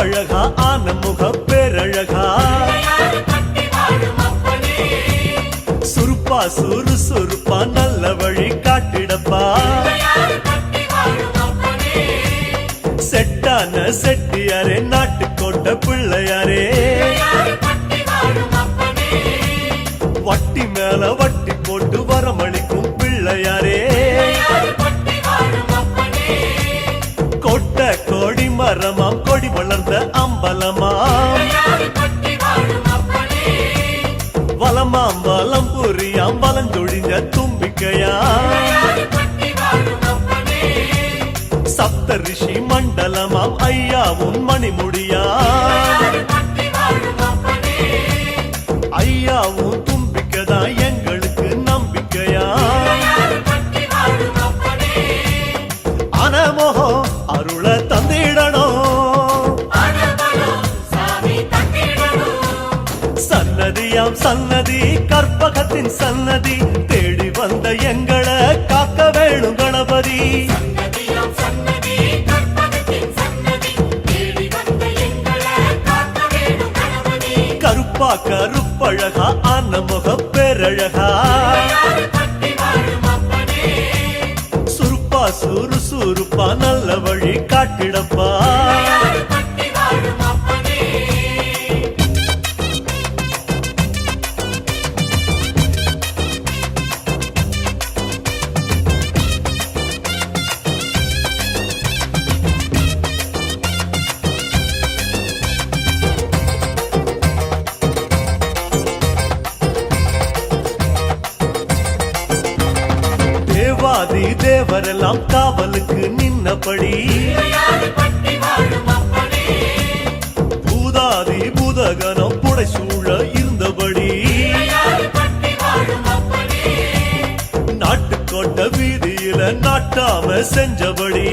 கருப்பழகா ஆன முக பேரழகா சுருப்பா சுறுசுறுப்பா நல்ல வழி காட்டிடப்பா செட்டான செட்டியாரே நாட்டுக்கோட்ட பிள்ளையாரே வட்டி மேல வட்டி போட்டு வரமளிக்கும் பிள்ளையாரே கொட்ட கோடி மரமாம் கொடி வளர்ந்த அம்பலமாம் வலமாம் வலம் புரியாம் வலஞ்சொழிஞ்ச தும்பிக்கையாம் சப்த ரிஷி மண்டலமாம் ஐயாவும் மணிமுடியாம் ஐயாவும் தும்பிக்கைதான் எங்களுக்கு நம்பிக்கையா அனமோகோ அருள தந்திடணும் சன்னதியாம் சன்னதி கற்பகத்தின் சன்னதி தேடி வந்த எங்களை காக்க வேணும் கணபதி கருப்பா கருப்பழகா ஆன முக பேரழகா சுருப்பா சுறுசுறுப்பா நல்ல வழி காட்டிடப்பா தேவாதி தேவரெல்லாம் காவலுக்கு நின்னபடி பூதாதி பூதகனம் புடைசூழ இருந்தபடி நாட்டுக்கோட்ட வீதியில நாட்டாம செஞ்சபடி